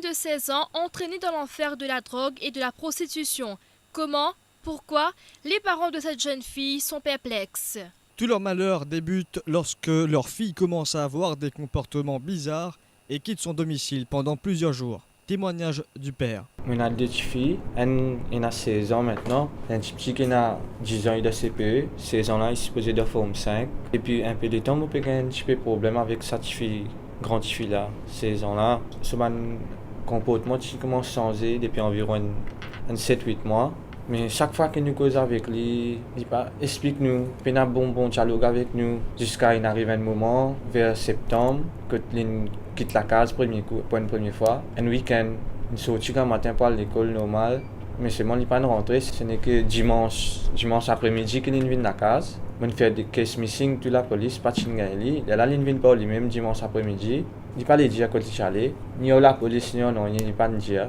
de 16 ans entraîné dans l'enfer de la drogue et de la prostitution. Comment? Pourquoi? Les parents de cette jeune fille sont perplexes. Tout leur malheur débute lorsque leur fille commence à avoir des comportements bizarres et quitte son domicile pendant plusieurs jours. Témoignage du père. On a deux petites filles, une a 16 ans maintenant, un petit petit qui a 10 ans il a CPE, 16 ans là il est supposé de forme 5. Et puis un peu de temps, on peut avoir un petit peu de problème avec cette fille, grande fille là, 16 ans là. Ce comportement qui commence à changer depuis environ 7-8 mois. Mais chaque fois que nous causons avec lui, il explique-nous, il a un bon dialogue avec nous, jusqu'à il arrive un moment, vers septembre, que il quitte la case pour une première fois. Un week-end, il sortit un matin pour l'école normale, mais seulement il n'est pas rentré, ce n'est que dimanche après-midi qu'il vient de la case. On fait des cases missing, toute la police, pas de chingaili. Là, il vient pas lui-même dimanche après-midi. Il n'est pas les dire quand il est allé. Ni la police, ni non, il n'est pas de dire.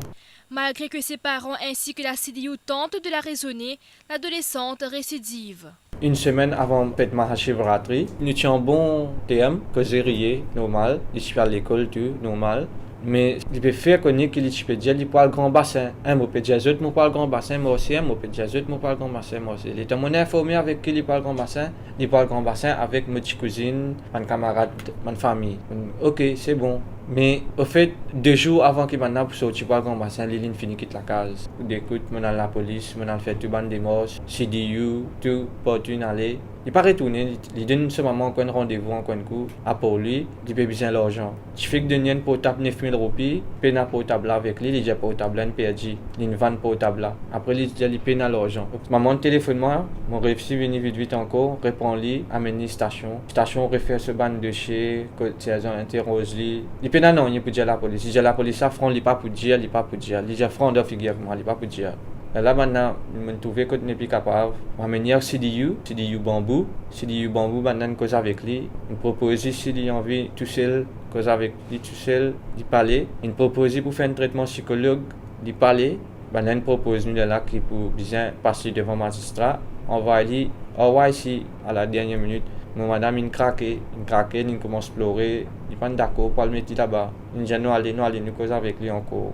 Malgré que ses parents ainsi que la CDU tentent de la raisonner, l'adolescente récidive. Une semaine avant Pet Mahashivratri, nous étions en bon terme, causerier, normal. Il suis à l'école, tout, normal. Mais il peut faire connaître qu'il peut dire qu'il parle grand bassin. Un mot peut dire autre, moi parle grand bassin, moi aussi, un mot peut dire autre, moi parle grand bassin, moi aussi. Il est informé avec qui il parle grand bassin. Il parle grand bassin avec ma petite cousine, ma camarade, ma famille. Ok, c'est bon. Mais au fait, 2 jours avant qu'il m'en a pour sortir par le grand bassin, Liline finit quitte la case. D'écoute, on a la police, on a fait tout bande de morts, CDU, tout, porte une allée. Il n'est pas retourné, il donne ce moment un rendez-vous, un coup, à pour lui, il peut besoin l'argent. Il fait que donner un portable 9000 roupies, il paye un portable avec lui, il dit portable, il perdu, il vend portable là. Après, il dit il paye l'argent. Maman téléphone moi, mon réussi venir vite encore, répond lui, amène la station. Station refait ce bande de chez, côté interroge lui. Non, il peut dire la police. Il dit la police, ça front, il pas pour dire, il pas pour dire. Il dit front de figure moi, il pas pour dire. Et là maintenant, je me trouve que je n'est plus capable. Je vais venir CDU bambou, maintenant cause avec lui. Il propose s'il a envie tout seul, cause avec lui tout seul, il parler. Il propose pour faire un traitement psychologue, il parler. Maintenant propose nous là qui pour bien passer devant magistrat. On va aller, ici à la dernière minute. Mon madame, il craque, il commence à pleurer. Il n'est pas d'accord pour le mettre là-bas. Il dit nous allons causer avec lui encore.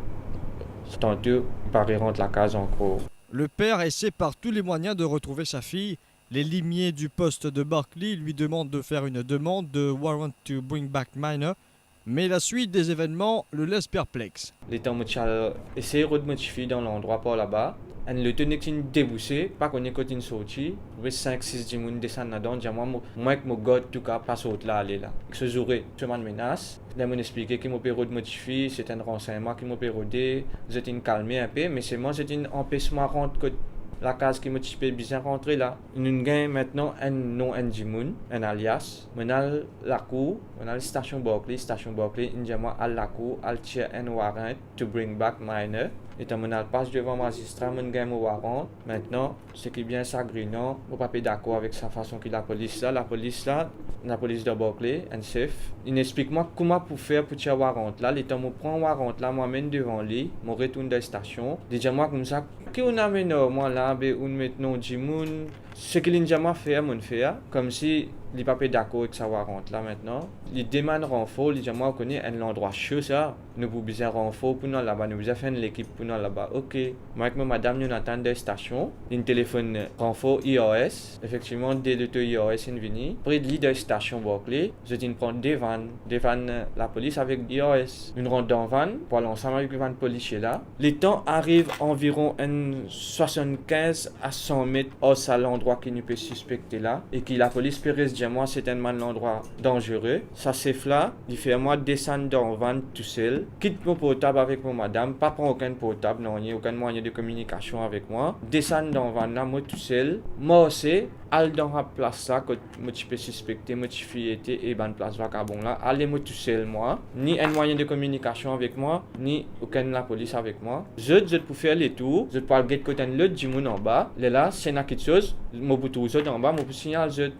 Tantôt, il paraît rentrer la case encore. Le père essaie par tous les moyens de retrouver sa fille. Les limiers du poste de Berkeley lui demandent de faire une demande de warrant to bring back minor. Mais la suite des événements le laisse perplexe. Les temps où essayer de modifier dans l'endroit par là-bas. Et le tenir qui est déboussé, pas qu'on est côté sorti, 5-6 personnes descendent là-dedans, moi que mon gars tout cas passe au là aller là. Ce jour je m'en menace, là m'ont expliqué qu'il m'a perdu de modifier, c'est un renseignement qui m'a perdu, j'étais une calmer un peu, mais c'est moi c'est un empêchement rentrer la case qui m'a bien rentré là. Nous gagnons maintenant un nom un Jimoun, un alias. On a la cour, on a la station Berkeley, moi à la cour, al tirer un warrant to bring back minor. Et on a le passe devant le magistrat, on gagne un warrant. Maintenant, ce qui est bien sagrinant, on n'est pas d'accord avec sa façon que la police de Berkeley, NCF, il explique-moi comment pour faire pour tirer warrant là. Les temps où prend warrant là, moi mène devant lui, mon retourne de la station. Déjà moi comme ça, qu'on amène moi là, on maintenant Jimoun, ce qu'il a fait, mon fait, comme si il n'est pas d'accord avec sa warrant là maintenant. Il demande renfort, il dit moi on connaît un endroit chaud ça, nous avons besoin de renfort pour nous là-bas, nous avons besoin de l'équipe pour nous là-bas. Ok, moi avec madame nous attendons des stations, une téléphone renfort IOS, effectivement dès le IOS est venu, près de l'île station Berkeley, je dis prendre des vannes la police avec IOS, une rentre dans van, pour aller ensemble avec les vannes policiers là. Les temps arrivent environ 75 à 100 mètres hors à l'endroit qui nous peut suspecter là, et que la police peut rester moi c'est un endroit dangereux. Ça c'est là, il fait moi descendre dans van tout seul, quitte mon portable avec mon madame, pas prendre aucun portable, non, il n'y a aucun moyen de communication avec moi. Descendre dans van là, moi tout seul, moi aussi, aller dans la place là, que moi tu peux suspecter, moi tu fille était et ban place vagabond là, aller moi tout seul moi, ni un moyen de communication avec moi, ni aucun la police avec moi. Je pour faire les tours, je parle de côté l'autre du monde en bas, là c'est une quelque chose, moi pour tout en bas, moi pour signaler.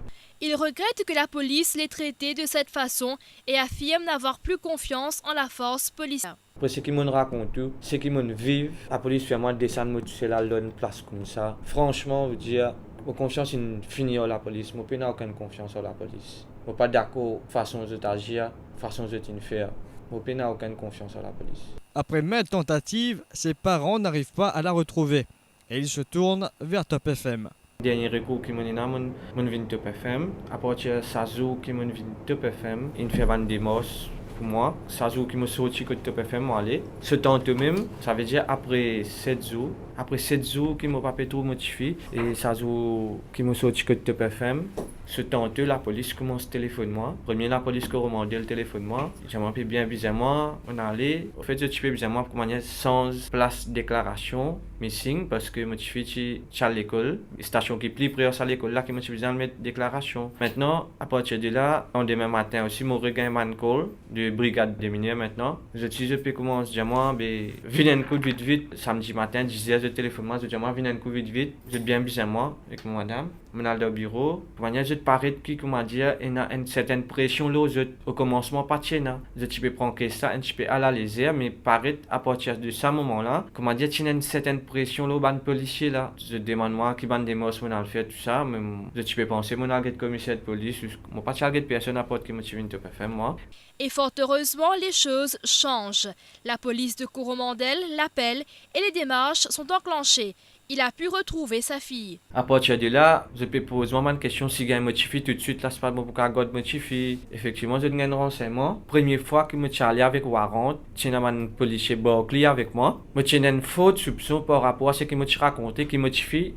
Il regrette que la police l'ait traité de cette façon et affirme n'avoir plus confiance en la force policière. Pour ce qui m'ont raconté, ce qui m'ont vécu, la police fait moi descendre tout seul à une place comme ça. Franchement, je veux dire, ma confiance est finie à la police. Je n'ai aucune confiance en la police. Je ne suis pas d'accord façon de agir, façon de faire. Je n'ai aucune confiance en la police. Après maintes tentatives, ses parents n'arrivent pas à la retrouver et ils se tournent vers Top FM. Dernier recours qui m'en est là, mon vin Top FM. À partir de ça, qui m'en vin Top FM, il fait une démarche pour moi. Ça qui me sorti que Top FM moi aller. Ce temps même, ça veut dire après 7 jours. Après 7 jours qui m'ont pas fait trop motivé et ça qui me sorti que Top FM. Ce temps la police commence à téléphoner moi. Premier la police qui recommandé le téléphone moi. J'ai m'appelé bien bizarrement, on allait. En fait, je suis bizarrement pour manière sans place déclaration missing parce que je suis à l'école, station qui plie près à l'école là qui me suis besoin de mettre déclaration. Maintenant, à partir de là, en demain matin aussi, mon regain un call de brigade des mineurs maintenant. Je peux commencer à moi, venez un coup vite samedi matin, 10h je téléphone moi, je dis moi venez un coup vite, je bien bizarrement avec mon madame. On a le bureau, pour manière je paraît qui comment dire, il y a une certaine pression là au commencement pas tienne. Je peux prendre que ça, je peux aller à l'aise, mais paraît à partir de ce moment là, comment dire, il y a une certaine pression là ban policier là. Je demande moi qui ban des mots on a le fait tout ça, mais je peux penser mon agent commissaire de police, moi pas agent personne à porte qui me suit pas faire moi. Et fort heureusement, les choses changent. La police de Coromandel l'appelle et les démarches sont enclenchées. Il a pu retrouver sa fille. À partir de là, je peux poser une question si j'ai un motif tout de suite, là, c'est pas bon pour qu'un gars motif. Effectivement, j'ai un renseignement. Première fois que je suis allé avec Warrant, j'ai un policier Berkeley avec moi. J'ai une faute soupçon par rapport à ce que je me raconté, qui motifie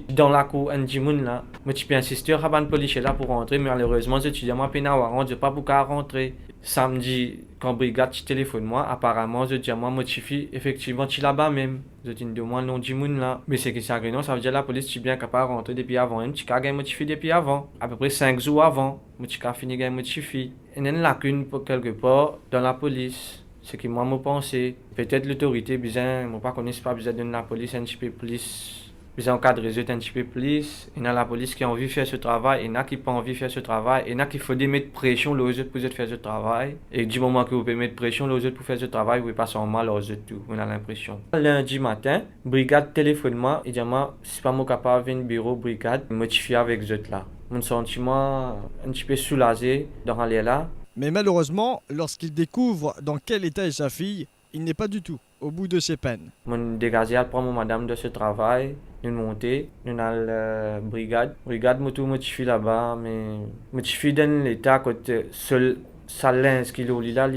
dans la cour Ndjimoun là. Je peux insister à un policier là pour rentrer, mais malheureusement, je dis à moi, Warrant, je ne pas pour rentrer. Samedi, quand brigade téléphone moi, apparemment, je dis à moi, motifi, effectivement, tu là-bas même. Je dis de moi, non, Jimoun là. Mais c'est que c'est agréable, ça veut dire la police, tu es bien capable de rentrer depuis avant. Tu as gagné motifi depuis avant. À peu près 5 jours avant, tu as fini gagner motifi. Il y a une lacune quelque part dans la police. Ce que moi, je pensais. Peut-être l'autorité, bien, je ne connais pas besoin de la police un petit peu plus. Ils encadrent les autres un petit peu plus. Il y a la police qui a envie de faire ce travail, il y en a qui n'ont pas envie de faire ce travail, il y en a qui faut mettre pression aux autres pour faire ce travail. Et du moment que vous pouvez mettre pression aux autres pour faire ce travail, vous ne pouvez pas s'en mal aux autres tout. On a l'impression. Lundi matin, brigade téléphone moi, il dit moi, si pas moi capable de venir au bureau brigade, motivé avec les autres là. Mon sentiment un petit peu soulagé dans aller là. Mais malheureusement, lorsqu'il découvre dans quel état est sa fille, il n'est pas du tout au bout de ses peines. Mon dégagé à prendre madame de ce travail. Nous montons, nous avons la brigade. Brigade motivé là-bas, mais motivé dans l'état côté seul salins qui est là,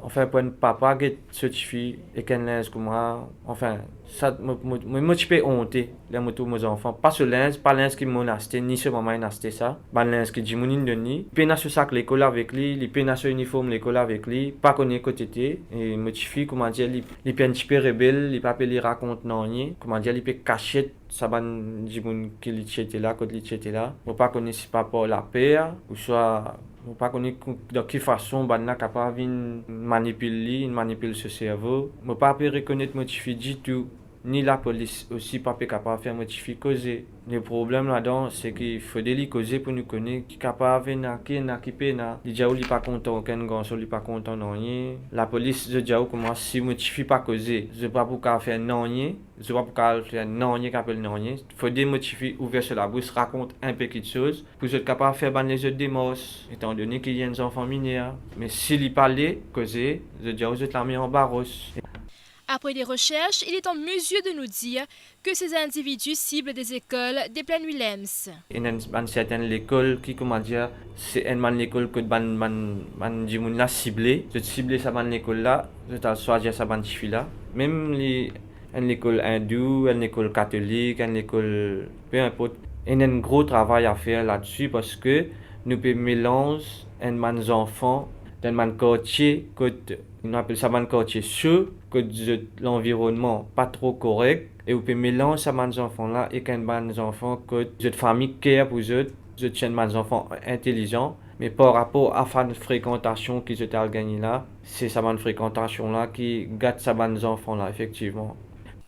enfin pour un papa qui certifié et qu'un linge comme moi, enfin ça me motivé honte les motos mes enfants, pas ce linge, pas linge qui m'ont acheté ni ce maman a acheté ça, pas linge qui dit mon ni, peine à ce sac l'école avec lui, les peine à ce uniforme l'école avec lui, pas qu'on est côté et motivé comment dire les peine un petit peu rebelle, les papiers les racontent non rien, comment dire les peut cacher ça ban dit mon qui était là quand il était là, on pas connaît si pas pour la paix ou soit on ne pas connaître de quelle façon on est capable de manipuler ce cerveau. On ne peut pas reconnaître motivé du tout. Ni la police aussi pas capable de faire motivé causer. Le problème là-dedans, c'est qu'il faut des causer pour nous connaître qui est capable de faire qui peut na. Les gens ne sont pas contents, aucun garçon n'est pas content non rien. La police je dis comment si motivé pas causer, je pas pour faire non rien, je pas pour faire non rien qu'appelle non rien. Il faut des motivés ouvert sur la bouche raconte un peu quelque chose pour être capable de faire ban les autres démos étant donné qu'il y a des enfants mineurs. Mais s'il parlait causer, je dis vous êtes la mis en barros. Après des recherches, il est en mesure de nous dire que ces individus ciblent des écoles des Plaines Willems. Il y a une certaine école qui, comment dire, c'est une école que man la ciblé. Je ciblé ça ban école là, je t'ai choisi ça ban fille là. Même une école hindoue, une école catholique, une école peu importe. Il y a un gros travail à faire là-dessus parce que nous pouvons mélanger un enfants dans un quartier on appelle ça un quartier sûr que l'environnement pas trop correct et on peut mélanger ça des enfants là et qu'un des enfants que cette famille care pour eux je tiens des enfants intelligents mais par rapport à la fréquentation qu'ils ont gagné là c'est ça une fréquentation là qui gâte ça des enfants là effectivement.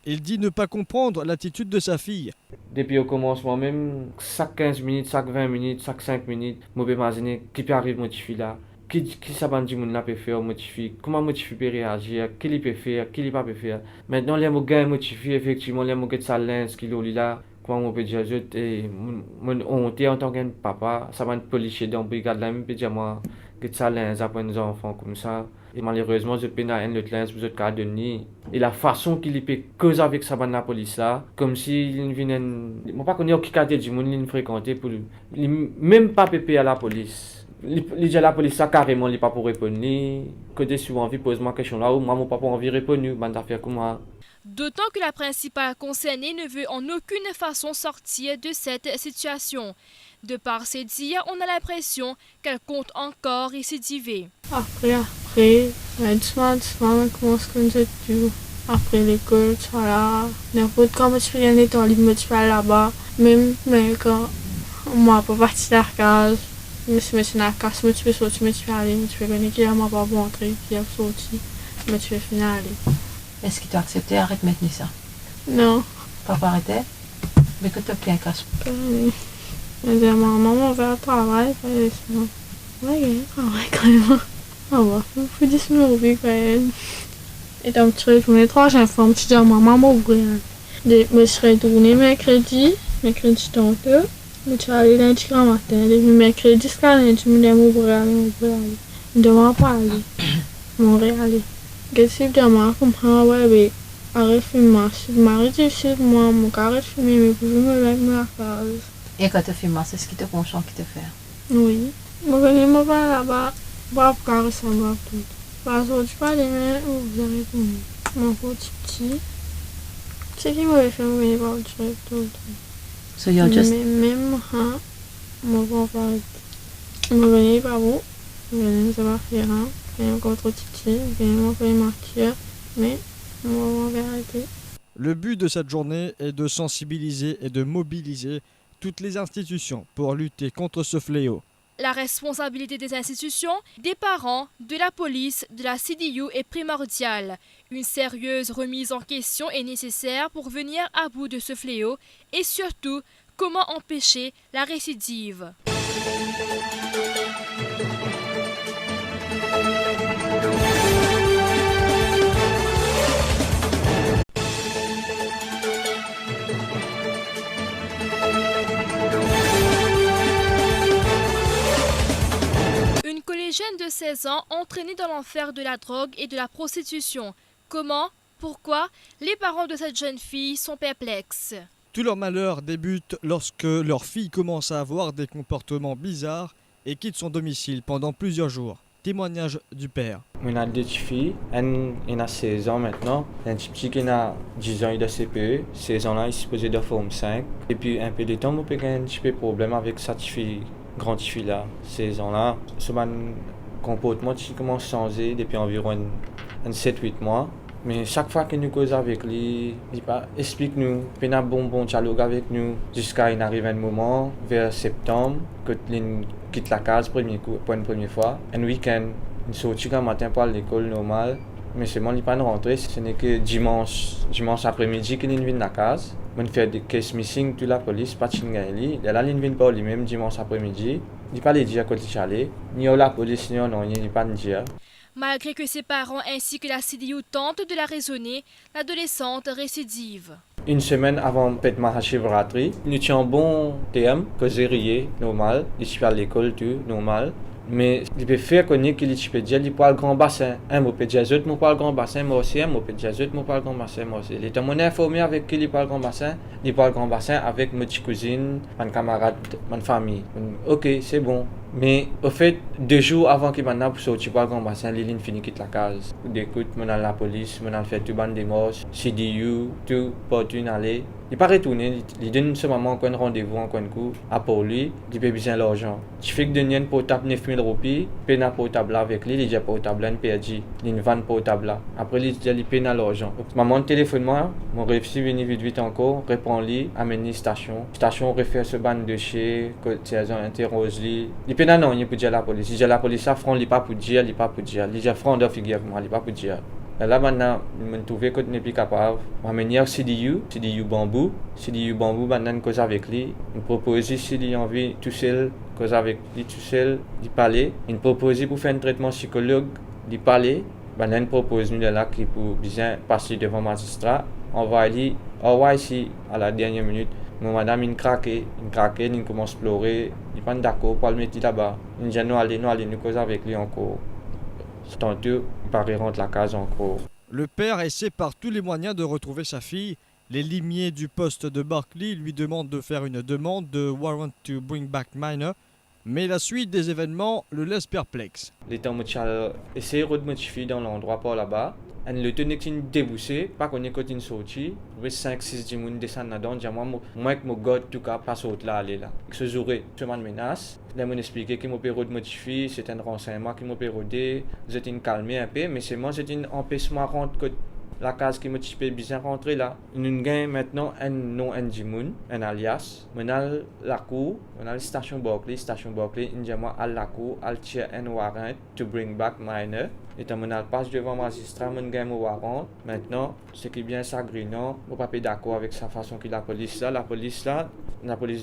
Il dit ne pas comprendre l'attitude de sa fille. Depuis au commencement même chaque 15 minutes, chaque 20 minutes, chaque 5 minutes, je peux imaginer qui peut arriver motivé là. Qui ça bandi moun la peut faire motivé, comment motivé peut réagir, qui il peut faire, qui il pas peut faire. Maintenant les mots gain motivé effectivement les mots que ça lens qui là, comment on peut dire je mon honte en tant que papa, ça va policier dans brigade là même peut dire moi que ça les apprend des enfants comme ça. Et malheureusement, je peine à un autre lens, vous êtes cas de ni. Et la façon qu'il peut causer avec sa bande la police là, comme si il vient, moi pas connaître qui quartier du monde il fréquenté pour, il même pas pépé à la police. Il dit à la police ça carrément, il pas pour répondre ni. Côté souvent envie pose moi question là, ou moi mon papa envie répondre, bande affaire comme moi. D'autant que la principale concernée ne veut en aucune façon sortir de cette situation. De par ses dires, on a l'impression qu'elle compte encore récidiver. Après, doucement, on commence comme ça tout. Après l'école, tu vois là, n'importe quand je fais un état libre, je vais là-bas. Même quand moi, pas partir de la case, je me suis dans la case, je suis sorti, je suis allé, je suis venu, qui m'a pas montré, qui a sorti, je suis fini aller. Est-ce qu'il t'a accepté? Arrête maintenant ça. Non. Papa arrêtait? Mais que tu as pris un casse. Je dis à ma maman, on va au travail, sinon. Ouais, travail quand même. Ah ouais, il faut 10 000 € quand même. Et donc, je suis retournée 3 fois, je dis à ma maman, ouvrir. Je suis retournée mercredi tantôt. Je suis allée lundi grand matin. Depuis mercredi jusqu'à lundi, je me dis, m'ouvrir. Je ne demande pas aller. Montréal. Qu'est-ce que tu as compris? Ouais, arrête de filmer. Si je m'arrête ici, moi, mon arrête de filmer, mais pour me mettre la case. Et quand tu filmes, c'est ce qui te conscient qui te fait? Oui. Je vais pas là-bas. Pas pour carrer ça, moi, tout. Parce que tu parles, mais vous avez tout. Mon petit. C'est qui m'avait fait venir par le truc, tout. So you're just... Même moi, mon papa, je me venais par vous. Je venais, ça va faire, il y a encore trop petit, il y a encore une martyr, mais on va arrêter. Le but de cette journée est de sensibiliser et de mobiliser toutes les institutions pour lutter contre ce fléau. La responsabilité des institutions, des parents, de la police, de la CDU est primordiale. Une sérieuse remise en question est nécessaire pour venir à bout de ce fléau et surtout, comment empêcher la récidive. Une collégienne de 16 ans entraînée dans l'enfer de la drogue et de la prostitution. Comment? Pourquoi? Les parents de cette jeune fille sont perplexes. Tout leur malheur débute lorsque leur fille commence à avoir des comportements bizarres et quitte son domicile pendant plusieurs jours. Témoignage du père. On a deux filles, elle a 16 ans maintenant, un petit qui a 10 ans de CPE, 16 ans là, il est supposé de forme 5. Et puis un peu de temps, on peut avoir un petit peu de problème avec cette fille, grande fille là, 16 ans là. Ce comportement qui commence à changer depuis environ 7-8 mois. Mais chaque fois que nous causons avec lui, il explique-nous, il y a un bon dialogue avec nous, jusqu'à il arrive un moment, vers septembre, que il quitte la case pour une première fois. Un week-end, il sortit un matin pour l'école normale, mais seulement il n'est pas rentré, ce n'est que dimanche après-midi qu'il vient de la case. On fait des cases missing, toute la police, pas de chingaili. Et là, il vient pas lui-même dimanche après-midi. Il n'est pas les dire quand il est allé. Ni la police, ni non, il n'est pas de dire. Malgré que ses parents ainsi que la CDU tentent de la raisonner, l'adolescente récidive. Une semaine avant Pet Mahashivratri, nous étions en bon terme, causerier, normal. Il suis à l'école, tout, normal. Mais il peut faire connaître qu'il peut dire qu'il parle grand bassin. Un mot peut dire autre, moi parle grand bassin, moi aussi, un mot peut dire autre, moi parle grand bassin, moi aussi. Il est informé avec qui il parle grand bassin. Il parle grand bassin avec ma petite cousine, mon camarade, ma famille. Ok, c'est bon. Mais au fait, 2 jours avant qu'il m'en a pour sortir par le grand bassin, Liline finit quitte la case. D'écoute, on a la police, on a fait tout bande de morts, CDU, tout, porte une allée. Il n'est pas retourné, il donne seulement un rendez-vous, un coup, à pour lui, il peut besoin l'argent. Tu fais que donner un portable 9 000 roupies, il paye un portable avec lui, il dit portable, il perdu, il vend portable là. Après, il dit il paye l'argent. Maman téléphone moi, mon réussi venir vite encore, répond-lui, amène station. Station refait ce bande de chez, côté interroge-lui. Non, il peut dire la police. Il dit la police, ça franc, il pas pour dire, il pas pour dire. Il dit franc de figure moi, il pas pour dire. Et là maintenant, je me trouve que je n'est plus capable. Je vais venir au CDU Bambou, maintenant cause avec lui. Il propose s'il a envie tout seul, cause avec lui tout seul, il parler. Il propose pour faire un traitement psychologue, il parler. Maintenant propose nous là qui pour bien passer devant magistrat. On va aller, ici à la dernière minute. Mon madame, il craque, il commence à pleurer, il n'est pas d'accord pour le mettre là-bas. Il dit nous allons nous causer avec lui encore. Tantôt, il paraît rentrer la case encore. Le père essaie par tous les moyens de retrouver sa fille. Les limiers du poste de Berkeley lui demandent de faire une demande de warrant to bring back minor, mais la suite des événements le laisse perplexe. Les temps essayer de modifier dans l'endroit par là-bas. Elle le tenait une déboussée, pas qu'on est côté une sortie. 5-6 personnes descendent là-dedans. Moi, que mon gars, tout cas, passe au là, aller là. Ce jour, je m'en menace. Là, m'ont expliqué qu'il m'a de modifier, c'est un renseignement qui m'a rodé. J'ai une calmé un peu, mais c'est moi, c'est un empêchement rentrer la case qui m'a bizarre rentrer là. Nous gagnons maintenant un nom un alias. Maintenant, la cour, on a la station Berkeley, nous à la cour, al tirer un warrant to bring back minor. Et quand on passe devant le magistrat, on gagne un warrant. Maintenant, ce qui est bien sagrinant, on n'est pas d'accord avec sa façon que la police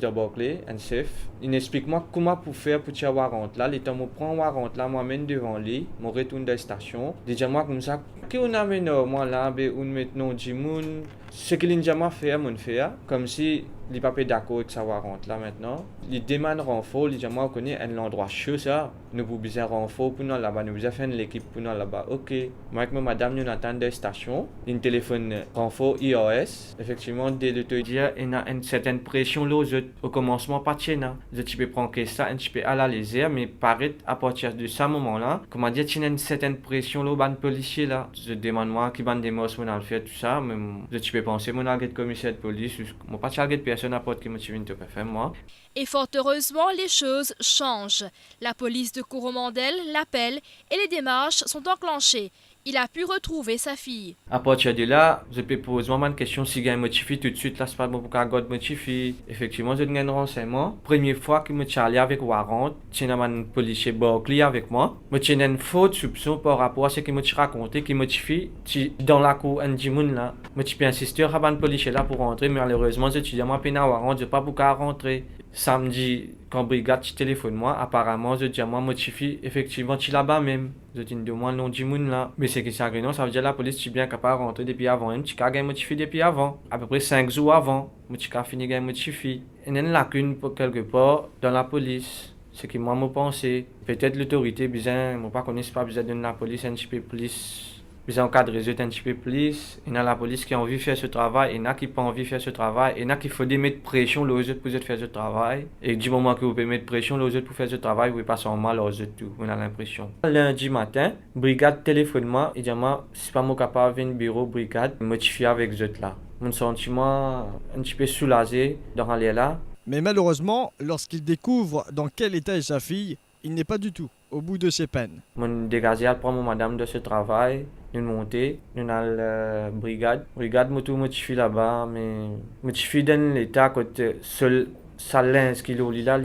de Berkeley, NCF, il explique-moi comment pour faire pour tirer warrant là. Les temps où je prends warrant là, moi-même devant lui, je retourne de la station. Déjà, moi, comme ça, qu'on amène moi là, on met non Jimoun. Ce qu'il a jamais fait, mon fait, comme si il n'est pas d'accord avec sa warrant là maintenant. Il demande renfort, il dit moi, on connaît un endroit chaud ça. Nous avons besoin de renfort pour nous là-bas, nous avons besoin de l'équipe pour nous là-bas. Ok. Moi, avec madame, nous attendons des stations. Il téléphone renfort IOS. Effectivement, dès le te dire, il y a une certaine pression là au commencement, pas de chéna. Tu peux prendre ça, tu peux aller à l'aise, mais paraît à partir de ce moment-là, comment dire, il y a une certaine pression là au ban policier là. Je demande moi qui ban des mots, on a le fait tout ça, mais tu peux penser, mon agent de commissaire de police, mon pas de personne à porte qui me suit, faire moi. Et fort heureusement, les choses changent. La police de Coromandel l'appelle et les démarches sont enclenchées. Il a pu retrouver sa fille. À partir de là, je peux poser une question si je motivé tout de suite, là, c'est pas bon pour qu'un gars motivé. Effectivement, je donne un renseignement. Première fois que je suis allé avec warrant, j'ai un policier Berkeley avec moi. Je une faute soupçon par rapport à ce qu'il m'a raconté, qui motivé dans la cour un dimoun là. Je peux insister à un policier là pour rentrer, mais malheureusement, je suis à moi peine à warrant, je pas pour qu'à rentrer. Samedi, quand brigade téléphone moi, apparemment, je dis à moi, motivé, effectivement, tu là-bas même. Je dis de moi, non, Jimoun là. Mais c'est que c'est agréable, ça veut dire la police, tu es bien capable de rentrer depuis avant. Tu as gagné motivé depuis avant. À peu près 5 jours avant, tu as fini gagner motivé. Il y a une lacune quelque part dans la police. Ce que moi, je pense, peut-être l'autorité, je ne pas connais pas besoin de la police un petit peu plus. Ils encadrent les autres un petit peu plus. Il y a la police qui a envie de faire ce travail, il y en a qui n'ont pas envie de faire ce travail, il y en a qui faut mettre pression aux autres pour faire ce travail. Et du moment que vous pouvez mettre pression aux autres pour faire ce travail, vous pouvez passer en mal aux autres tout. On a l'impression. Lundi matin, brigade téléphone moi, il dit moi, si pas moi capable de venir au bureau brigade, motivé avec les autres là. Mon sentiment un petit peu soulagé dans aller là. Mais malheureusement, lorsqu'il découvre dans quel état est sa fille, il n'est pas du tout au bout de ses peines. Mon dégagé prend mon madame de ce travail. Nous montons, nous avons la brigade. Brigade motivé là-bas, mais motivé dans l'état côté seul linge qui est là,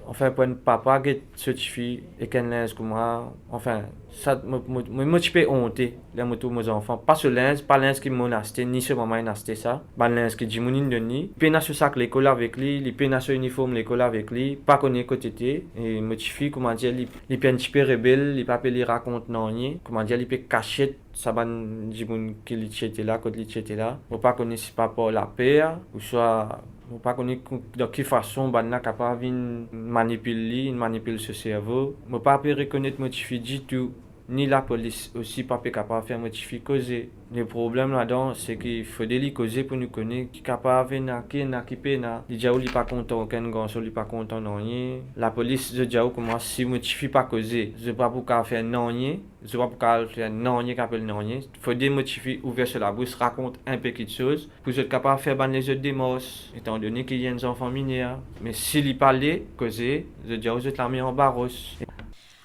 enfin pour un papa qui certifié et qu'un linge comme moi, enfin ça me motivé honte les motos mes enfants, pas ce linge qui m'ont acheté ni ce maman a acheté ça, pas linge qui dit mon ni, peine ce sac l'école avec lui, les peine ce uniforme l'école avec lui, pas connaît côté et motivé comment dire, les peine un petit peu rebelle, les papiers les racontent non rien, comment dire, les peut cacher ça ban dit mon qui était là, quand il était là, on pas connaît si pas pour la paix ou soit on ne pas connaître de quelle façon on est capable de manipuler ce cerveau. On ne peut pas reconnaître motivé du tout. Ni la police aussi pas capable de faire motivé causer. Le problème là-dedans, c'est qu'il faut des causer pour nous connaître qui est capable de qui peut na. Les gens sont pas contents, aucun garçon n'est pas content non rien. La police de gens commence si motivé pas causer. Je pas pour faire non rien. Je pas pour faire non rien qu'appelle non rien. Faut des motivés ouvert sur la bouche raconte un peu quelque chose pour être capable de faire ban les autres démos étant donné qu'il y a des enfants mineurs. Mais s'il parlait causer, je dis vous êtes la mis en barros.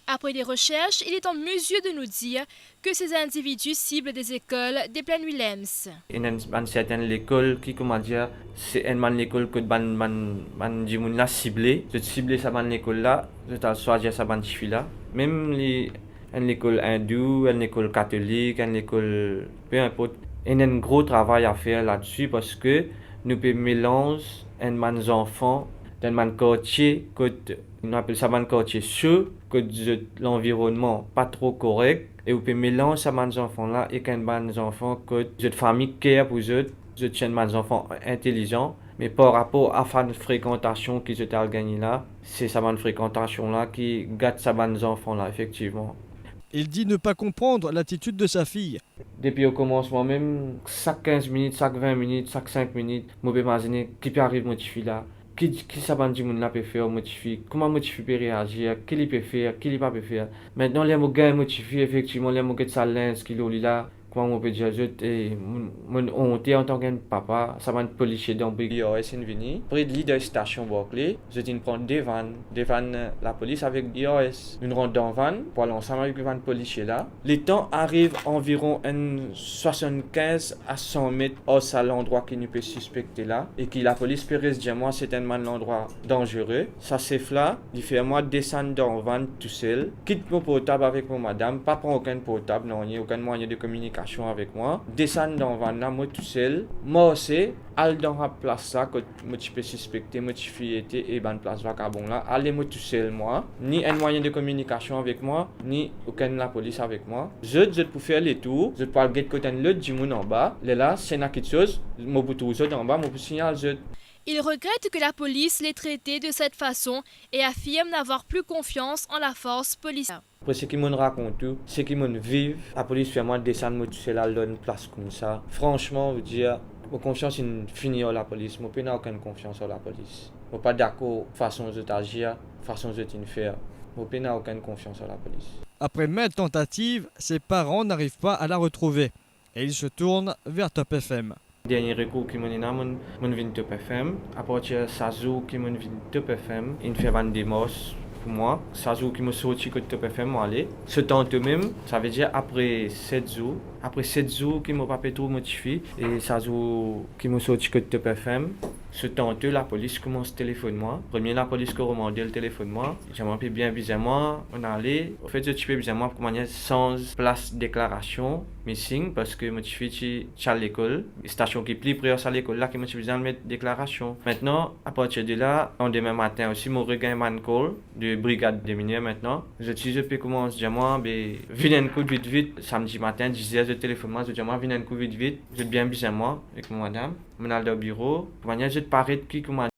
Après des recherches, il est en mesure de nous dire que ces individus ciblent des écoles des Plaines Willems. Il y a une certaine école qui, comment dire, c'est une école que man ciblé. Je ciblé sa école là, je t'ai choisi sa fille là. Même une école hindoue, une école catholique, une école, peu importe. Il y a un gros travail à faire là-dessus parce que nous pouvons mélanger un enfant dans un quartier, on appelle ça un quartier sûr, que l'environnement pas trop correct, et vous pouvez mélanger ces enfants-là et qu'un enfant que votre famille care pour eux, je tiens des enfants intelligents, Mais par rapport à la fréquentation qu'ils étaient à gagner là, c'est sa bonne fréquentation là qui gâte sa bonne enfants là, effectivement. Il dit ne pas comprendre l'attitude de sa fille. Depuis au commencement même, chaque 15 minutes, chaque 20 minutes, chaque 5 minutes, je peux imaginer qui peut arriver mon fille là. Qui ça va dire mon peut faire mon fille, comment mon fille peut réagir, qui il peut faire, qui il pas peut faire. Maintenant les mots gain mon fille effectivement les mots que ça lens qui est là. Comment on peut dire, mon honte en tant que papa, ça m'a policier dans le IOS est venu. Près de la station Berkeley, je dis prendre des vannes la police avec IOS. Une rentre dans van, pour aller ensemble avec les vannes policiers là. Les temps arrivent environ 75 à 100 mètres à l'endroit qui nous peut suspecter là. Et que la police peut dire, moi, c'est tellement l'endroit dangereux. Ça c'est là, il fait moi descendre dans van tout seul. Quitte mon portable avec mon madame, pas prendre aucun portable, non, il n'y a aucun moyen de communication avec moi, descendre dans van là, moi tout seul, moi aussi, aller dans la place là, que moi tu peux suspecter, moi tu fille était et ban place vagabond là, aller moi tout seul moi, ni un moyen de communication avec moi, ni aucun la police avec moi. Je pour faire les tours, je peux aller côté l'autre du monde en bas, là c'est une quelque chose, moi pour tout en bas, moi pour signaler je. Il regrette que la police l'ait traité de cette façon et affirme n'avoir plus confiance en la force policière. Après ce qu'ils m'ont raconté, ce qu'ils m'ont vécu, la police fait moi descendre moi tout seul à une place comme ça. Franchement, je veux dire, ma confiance est finie à la police, moi n'ai aucune confiance en la police. Je ne suis pas d'accord façon de agir, façon de faire. Je n'ai aucune confiance en la police. Après maintes tentatives, ses parents n'arrivent pas à la retrouver et ils se tournent vers Top FM. Dernier recours qui m'a donné, mon vin Top FM. À partir de 16 jours qui m'a vin Top FM, il fait 20 démarches pour moi. 16 jours qui m'a sorti que Top FM m'a allé. Ce temps même, ça veut dire après 7 jours. Après 7 jours qui m'a pas fait trop motivé et 16 jours qui m'a sorti que Top FM. Ce temps la police commence à téléphoner moi. Premier la police qui remandé le téléphone moi. J'aimerais bien bizarrement, on allait. En fait, je suis bizarrement pour manière sans place déclaration missing parce que je suis à l'école. Station qui est plus près à l'école là qui me suis besoin de mettre déclaration. Maintenant, à partir de là, en demain matin aussi, mon regain man call de brigade des mineurs maintenant. Je peux commencer à dire moi, viens un coup vite, samedi matin, 10h de téléphone moi, je dis moi, viens un coup vite, je bien bizarrement avec mon madame. Je suis au bureau, pour manière je te paraître qui